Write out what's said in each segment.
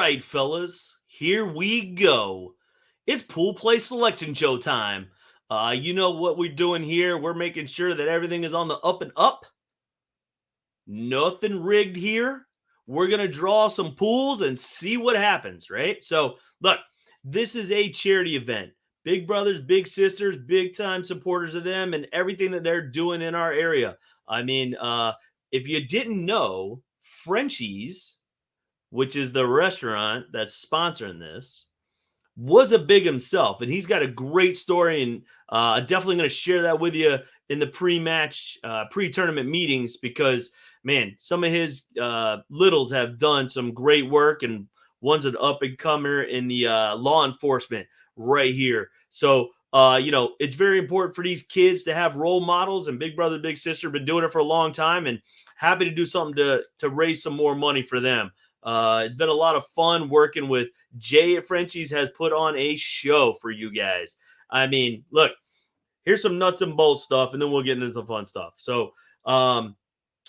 right, fellas, here we go. It's pool play selection show time. You know what we're doing here? We're making sure that everything is on the up and up. Nothing rigged here. We're going to draw some pools and see what happens, right? So, look, this is a charity event. Big brothers, big sisters, big time supporters of them and everything that they're doing in our area. I mean, if you didn't know, Frenchy's, which is the restaurant that's sponsoring this, was a big himself, and he's got a great story, and definitely going to share that with you in the pre-match, pre-tournament meetings because, man, some of his littles have done some great work, and one's an up-and-comer in the law enforcement right here. So, it's very important for these kids to have role models, and Big Brother, Big Sister have been doing it for a long time, and happy to do something to raise some more money for them. It's been a lot of fun working with Jay at Frenchy's has put on a show for you guys. I mean, look, here's some nuts and bolts stuff, and then we'll get into some fun stuff. So,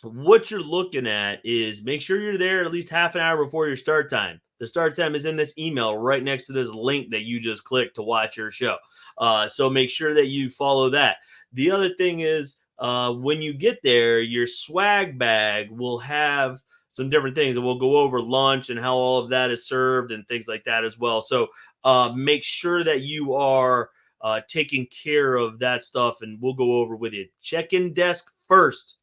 what you're looking at is make sure you're there at least half an hour before your start time. The start time is in this email right next to this link that you just clicked to watch your show. So make sure that you follow that. The other thing is when you get there, your swag bag will have some different things, and we'll go over lunch and how all of that is served and things like that as well. So make sure that you are taking care of that stuff, and we'll go over with you. Check-in desk first.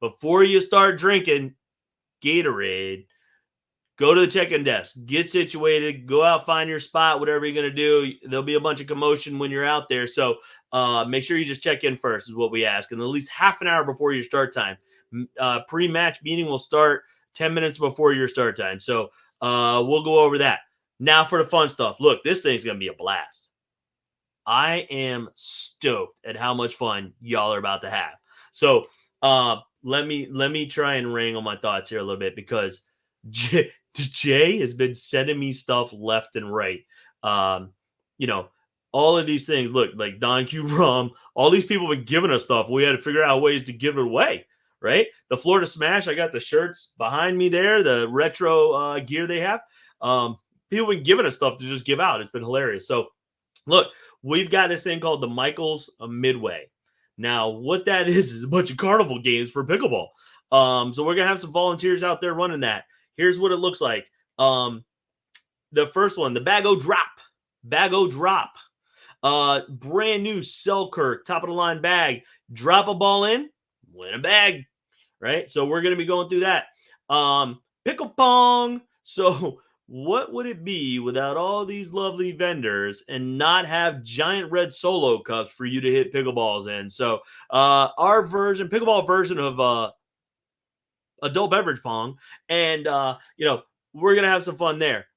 Before you start drinking Gatorade, go to the check-in desk, get situated, go out, find your spot, whatever you're going to do. There'll be a bunch of commotion when you're out there. So make sure you just check in first is what we ask. And at least half an hour before your start time. Pre-match meeting will start 10 minutes before your start time. So we'll go over that. Now for the fun stuff. Look, this thing's going to be a blast. I am stoked at how much fun y'all are about to have. So let me try and wrangle my thoughts here a little bit because Jay has been sending me stuff left and right. Um, all of these things. Look, like Don Q Rum, all these people have been giving us stuff. We had to figure out ways to give it away, right? The Florida Smash, I got the shirts behind me there, the retro gear they have. People have been giving us stuff to just give out. It's been hilarious. So, look, we've got this thing called the Michaels Midway. Now, what that is a bunch of carnival games for pickleball. So we're gonna have some volunteers out there running that. Here's what it looks like. The first one, the Bago Drop. Brand new Selkirk, top of the line bag. Drop a ball in, win a bag. Right? So we're gonna be going through that. Pickle pong. So what would it be without all these lovely vendors and not have giant red solo cups for you to hit pickleballs in? So our pickleball version of adult beverage pong, and we're gonna have some fun there.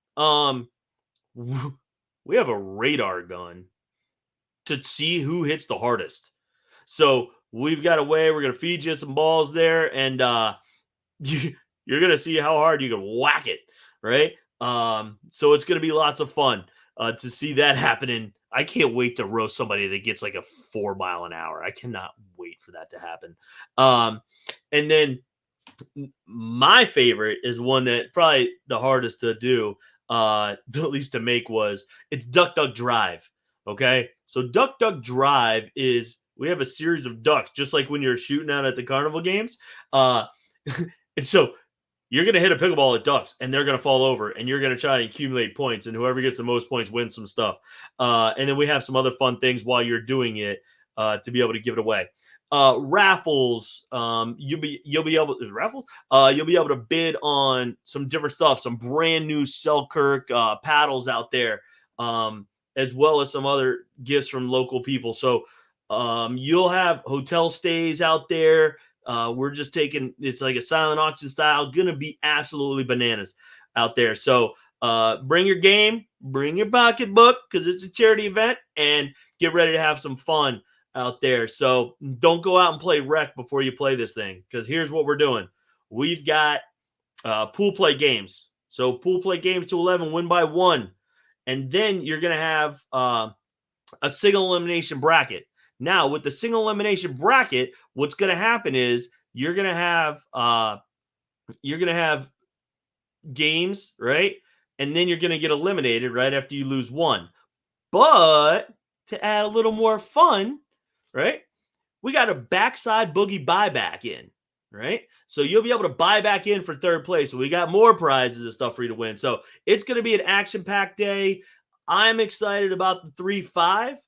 We have a radar gun to see who hits the hardest. So we've got a way. We're gonna feed you some balls there, and you're gonna see how hard you can whack it, right? So it's gonna be lots of fun to see that happening. I can't wait to roast somebody that gets like a 4 mile an hour. I cannot wait for that to happen. And then my favorite is one that probably the hardest to do, at least to make, was it's Duck Duck Drive. Okay, so Duck Duck Drive is we have a series of ducks, just like when you're shooting out at the carnival games. And so you're going to hit a pickleball at ducks, and they're going to fall over, and you're going to try and accumulate points, and whoever gets the most points wins some stuff. And then we have some other fun things while you're doing it to be able to give it away. Raffles, you'll be able to bid on some different stuff, some brand new Selkirk paddles out there, as well as some other gifts from local people. So you'll have hotel stays out there. We're just taking it's like a silent auction style, gonna be absolutely bananas out there. So bring your game, bring your pocketbook because it's a charity event, and get ready to have some fun out there. So don't go out and play rec before you play this thing, because here's what we're doing. We've got pool play games. So pool play games to 11, win by 1. And then you're going to have a single elimination bracket. Now, with the single elimination bracket, what's going to happen is you're going to have games, right? and then you're going to get eliminated right after you lose one. But to add a little more fun, right? We got a backside boogie buyback in, right? So you'll be able to buy back in for third place. So we got more prizes and stuff for you to win. So it's going to be an action-packed day. I'm excited about the 3-5.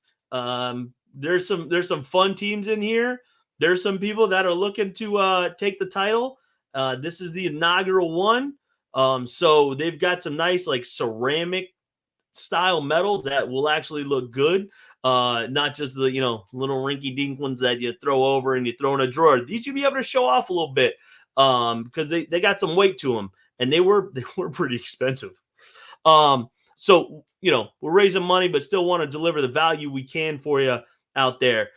There's some fun teams in here. There's some people that are looking to take the title. This is the inaugural one. So they've got some nice like ceramic style medals that will actually look good. Not just the little rinky dink ones that you throw over and you throw in a drawer. These should be able to show off a little bit because they got some weight to them and they were pretty expensive. So we're raising money, but still want to deliver the value we can for you out there.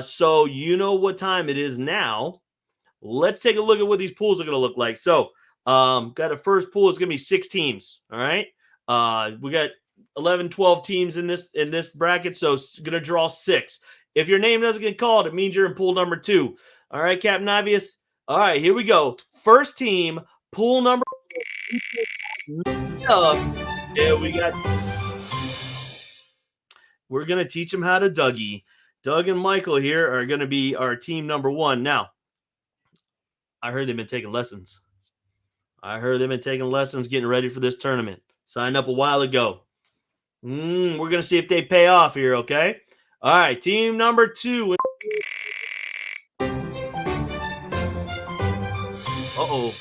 So you know what time it is now. Let's take a look at what these pools are going to look like. So, got a first pool is going to be 6 teams. All right. We got 11, 12 teams in this bracket. So, going to draw 6. If your name doesn't get called, it means you're in pool number 2. All right, Captain Obvious. All right, here we go. First team, pool number. Yeah, we're going to teach them how to Dougie. Doug and Michael here are going to be our team number 1. Now, I heard they've been taking lessons. Getting ready for this tournament. Signed up a while ago. We're going to see if they pay off here, okay? All right, team number 2. Uh-oh.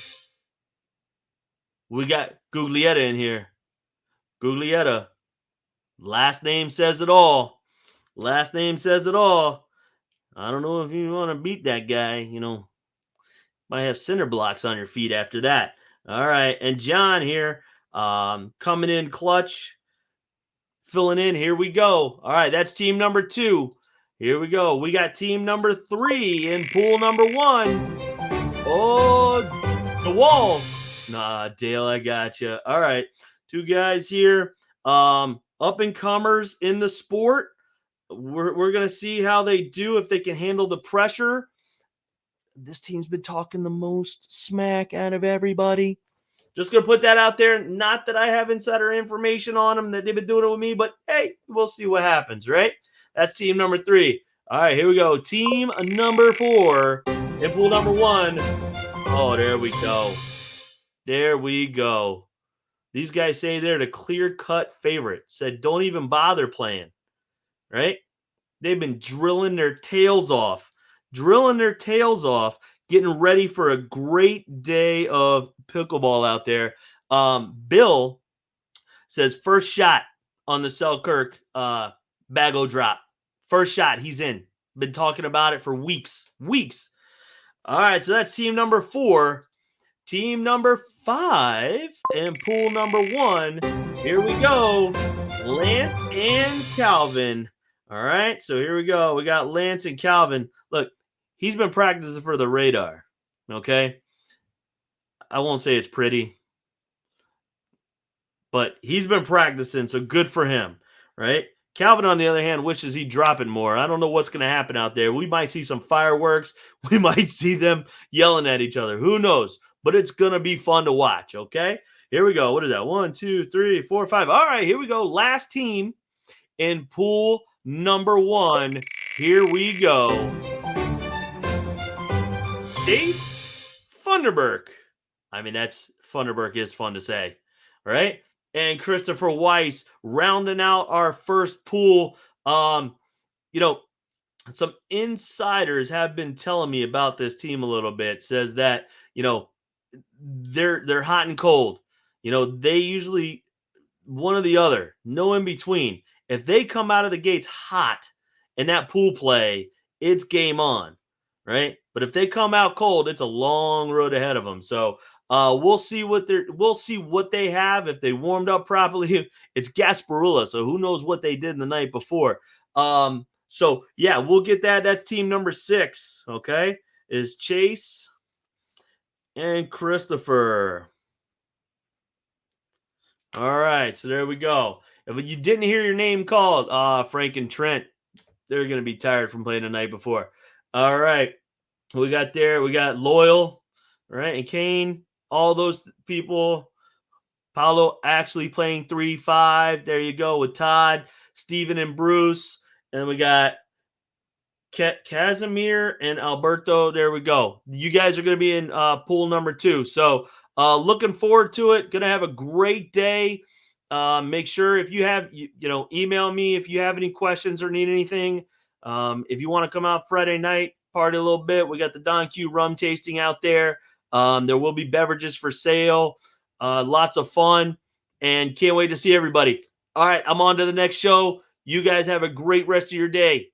We got Guglietta in here. Guglietta. Last name says it all. I don't know if you want to beat that guy. Might have cinder blocks on your feet after that. All right, and John here coming in clutch. Filling in. Here we go. All right, that's team number 2. Here we go. We got team number 3 in pool number 1. Oh, the wall. Nah, Dale, I got you. All right, 2 guys here. Up and comers in the sport. We're gonna see how they do if they can handle the pressure. This team's been talking the most smack out of everybody. Just going to put that out there. Not that I have insider information on them that they've been doing it with me, but hey, we'll see what happens, right? That's team number 3. All right, here we go. Team number 4 in pool number 1. Oh, there we go. These guys say they're the clear-cut favorite. Said don't even bother playing, right? They've been drilling their tails off, getting ready for a great day of pickleball out there. Bill says first shot on the Selkirk Bago drop. First shot, he's in. Been talking about it for weeks. All right, so that's team number 4. Team number 5 and pool number 1. Here we go. Lance and Calvin. All right, so here we go. We got Lance and Calvin. Look, he's been practicing for the radar. Okay. I won't say it's pretty, but he's been practicing, so good for him, right? Calvin, on the other hand, wishes he'd drop it more. I don't know what's going to happen out there. We might see some fireworks. We might see them yelling at each other. Who knows? But it's going to be fun to watch, okay? Here we go. What is that? 1, 2, 3, 4, 5. All right, here we go. Last team in pool number 1. Here we go. Chase Funderburk. I mean, Funderburk is fun to say, right? And Christopher Weiss rounding out our first pool. Some insiders have been telling me about this team a little bit. Says that they're hot and cold. They usually one or the other, no in between. If they come out of the gates hot in that pool play, it's game on, right? But if they come out cold, it's a long road ahead of them. So we'll see what they have if they warmed up properly. It's Gasparilla, so who knows what they did the night before. So yeah, we'll get that. That's team number 6. Okay, is Chase and Christopher. All right, so there we go. If you didn't hear your name called, Frank and Trent, they're going to be tired from playing the night before. All right, we got Loyal, right, and Kane, all those people, Paulo actually playing 3-5. There you go with Todd, Steven, and Bruce. And we got Casimir and Alberto. There we go. You guys are going to be in pool number 2. So looking forward to it. Going to have a great day. Make sure if you have, email me if you have any questions or need anything. If you want to come out Friday night, party a little bit, we got the Don Q rum tasting out there. There will be beverages for sale. Lots of fun. And can't wait to see everybody. All right, I'm on to the next show. You guys have a great rest of your day.